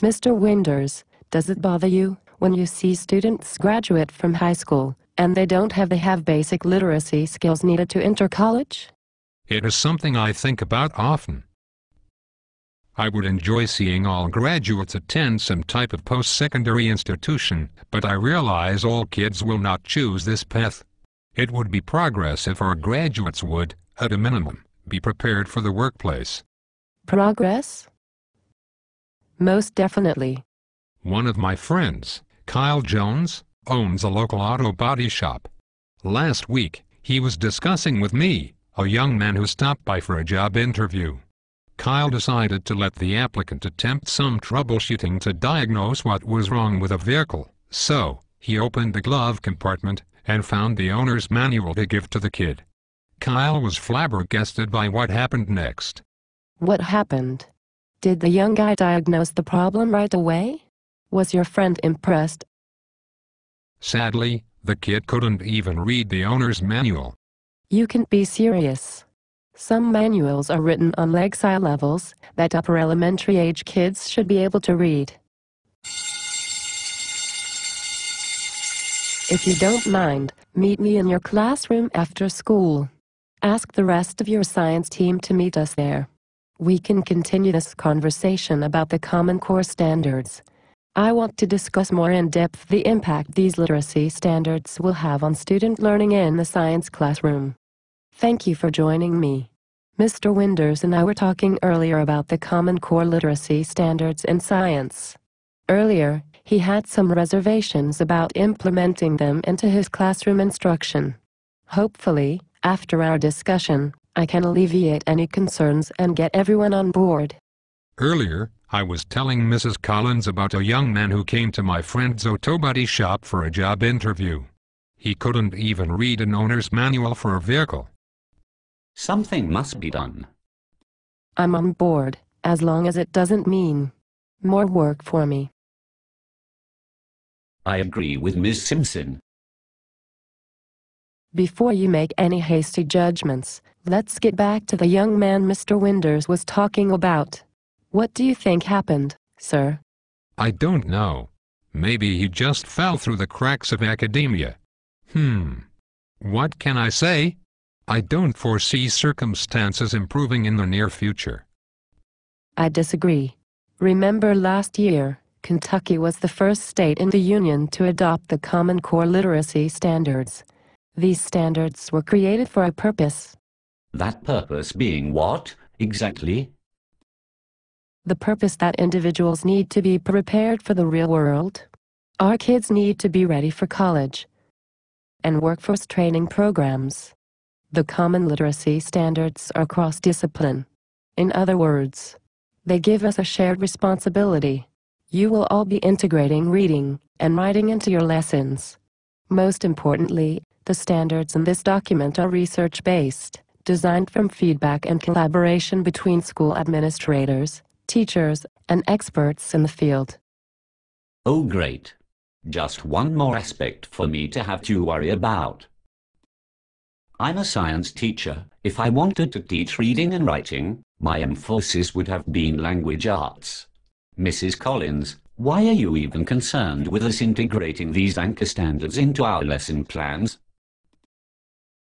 Mr. Winders, does it bother you when you see students graduate from high school and they don't have the basic literacy skills needed to enter college? It is something I think about often. I would enjoy seeing all graduates attend some type of post-secondary institution, but I realize all kids will not choose this path. It would be progress if our graduates would, at a minimum, be prepared for the workplace. Progress? Most definitely. One of my friends, Kyle Jones, owns a local auto body shop. Last week, he was discussing with me, a young man who stopped by for a job interview. Kyle decided to let the applicant attempt some troubleshooting to diagnose what was wrong with a vehicle, so he opened the glove compartment and found the owner's manual to give to the kid. Kyle was flabbergasted by what happened next. What happened? Did the young guy diagnose the problem right away? Was your friend impressed? Sadly, the kid couldn't even read the owner's manual. You can't be serious. Some manuals are written on leg-size levels that upper elementary age kids should be able to read. If you don't mind, meet me in your classroom after school. Ask the rest of your science team to meet us there. We can continue this conversation about the Common Core standards. I want to discuss more in depth the impact these literacy standards will have on student learning in the science classroom. Thank you for joining me. Mr. Winders and I were talking earlier about the Common Core literacy standards in science. Earlier, he had some reservations about implementing them into his classroom instruction. Hopefully, after our discussion, I can alleviate any concerns and get everyone on board. Earlier, I was telling Mrs. Collins about a young man who came to my friend's auto body shop for a job interview. He couldn't even read an owner's manual for a vehicle. Something must be done. I'm on board, as long as it doesn't mean more work for me. I agree with Ms. Simpson. Before you make any hasty judgments, let's get back to the young man Mr. Winders was talking about. What do you think happened, sir? I don't know. Maybe he just fell through the cracks of academia. What can I say? I don't foresee circumstances improving in the near future. I disagree. Remember last year, Kentucky was the first state in the Union to adopt the Common Core literacy standards. These standards were created for a purpose. That purpose being what, exactly? The purpose that individuals need to be prepared for the real world. Our kids need to be ready for college and workforce training programs. The common literacy standards are cross-discipline. In other words, they give us a shared responsibility. You will all be integrating reading and writing into your lessons. Most importantly, the standards in this document are research-based, designed from feedback and collaboration between school administrators, teachers, and experts in the field. Oh great. Just one more aspect for me to have to worry about. I'm a science teacher. If I wanted to teach reading and writing, my emphasis would have been language arts. Mrs. Collins, why are you even concerned with us integrating these anchor standards into our lesson plans?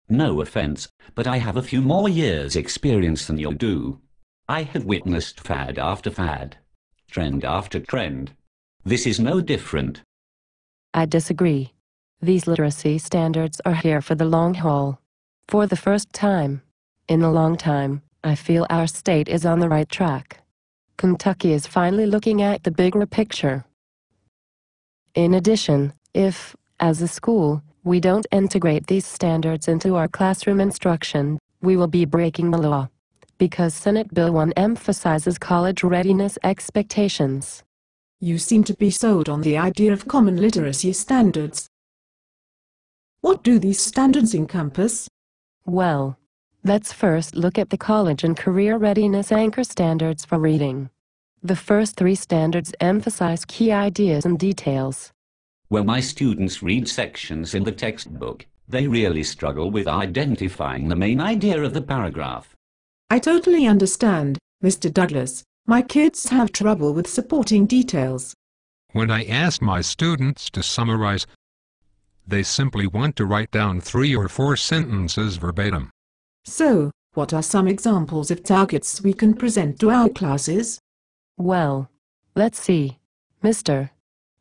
No offense, but I have a few more years' experience than you do. I have witnessed fad after fad, trend after trend. This is no different. I disagree. These literacy standards are here for the long haul. For the first time in a long time, I feel our state is on the right track. Kentucky is finally looking at the bigger picture. In addition, if, as a school, we don't integrate these standards into our classroom instruction, we will be breaking the law. Because Senate Bill 1 emphasizes college readiness expectations. You seem to be sold on the idea of common literacy standards. What do these standards encompass? Well, let's first look at the college and career readiness anchor standards for reading. The first three standards emphasize key ideas and details. When my students read sections in the textbook, they really struggle with identifying the main idea of the paragraph. I totally understand, Mr. Douglas, My kids have trouble with supporting details. When I asked my students to summarize, they simply want to write down 3 or 4 sentences verbatim. So, what are some examples of targets we can present to our classes? Well, let's see. Mr.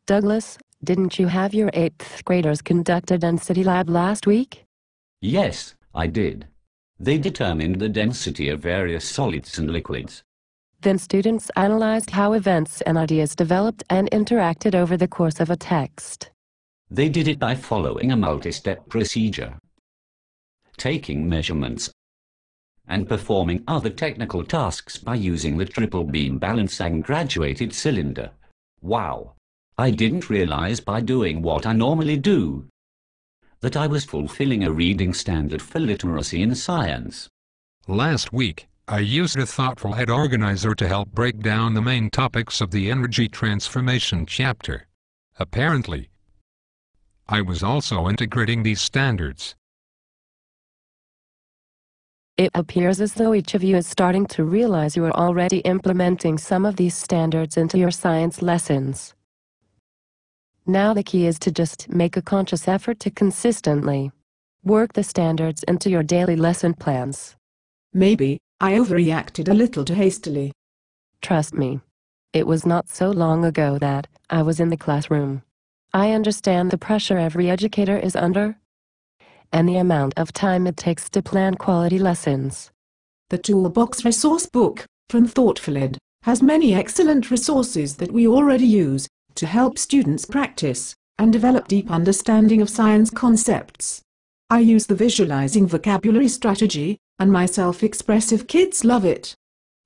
Douglas, didn't you have your 8th graders conducted an City Lab last week? Yes, I did. They determined the density of various solids and liquids. Then students analyzed how events and ideas developed and interacted over the course of a text. They did it by following a multi-step procedure, taking measurements, and performing other technical tasks by using the triple beam balancing graduated cylinder. Wow! I didn't realize by doing what I normally do that I was fulfilling a reading standard for literacy in science. Last week, I used a thoughtful head organizer to help break down the main topics of the energy transformation chapter. Apparently, I was also integrating these standards. It appears as though each of you is starting to realize you are already implementing some of these standards into your science lessons. Now the key is to just make a conscious effort to consistently work the standards into your daily lesson plans. Maybe I overreacted a little too hastily. Trust me, it was not so long ago that I was in the classroom. I understand the pressure every educator is under and the amount of time it takes to plan quality lessons. The Toolbox Resource Book from ThoughtfulEd has many excellent resources that we already use to help students practice and develop deep understanding of science concepts. I use the visualizing vocabulary strategy, and my self-expressive kids love it.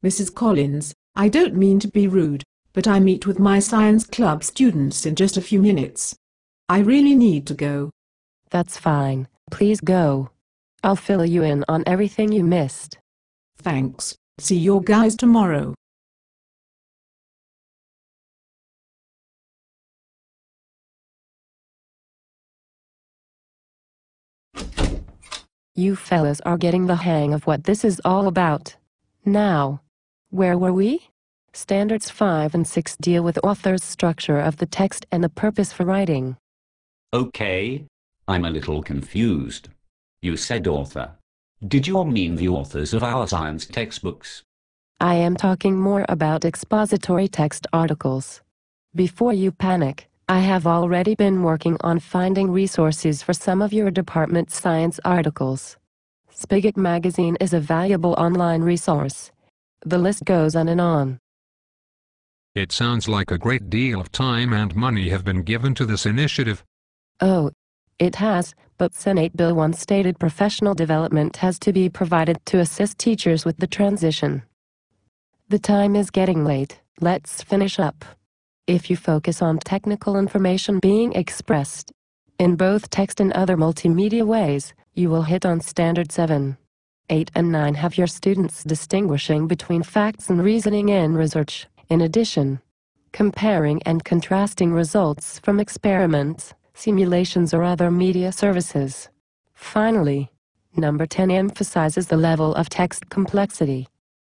Mrs. Collins, I don't mean to be rude, but I meet with my science club students in just a few minutes. I really need to go. That's fine. Please go. I'll fill you in on everything you missed. Thanks. See you guys tomorrow. You fellas are getting the hang of what this is all about. Now, where were we? Standards 5 and 6 deal with author's structure of the text and the purpose for writing. Okay, I'm a little confused. You said author. Did you mean the authors of our science textbooks? I am talking more about expository text articles. Before you panic, I have already been working on finding resources for some of your department's science articles. Spigot Magazine is a valuable online resource. The list goes on and on. It sounds like a great deal of time and money have been given to this initiative. Oh, it has, but Senate Bill 1 stated professional development has to be provided to assist teachers with the transition. The time is getting late. Let's finish up. If you focus on technical information being expressed in both text and other multimedia ways, you will hit on Standard 7. 8 and 9 have your students distinguishing between facts and reasoning in research. In addition, comparing and contrasting results from experiments, simulations or other media services. Finally, number 10 emphasizes the level of text complexity.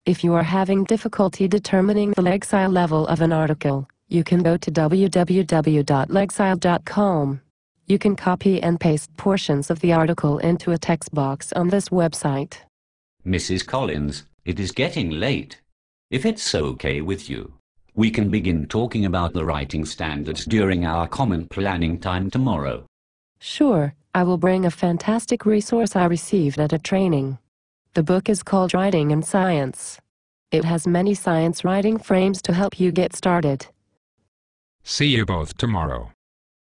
If you are having difficulty determining the Lexile level of an article, you can go to www.lexile.com. You can copy and paste portions of the article into a text box on this website. Mrs. Collins, it is getting late. If it's okay with you, we can begin talking about the writing standards during our common planning time tomorrow. Sure, I will bring a fantastic resource I received at a training. The book is called Writing in Science. It has many science writing frames to help you get started. See you both tomorrow.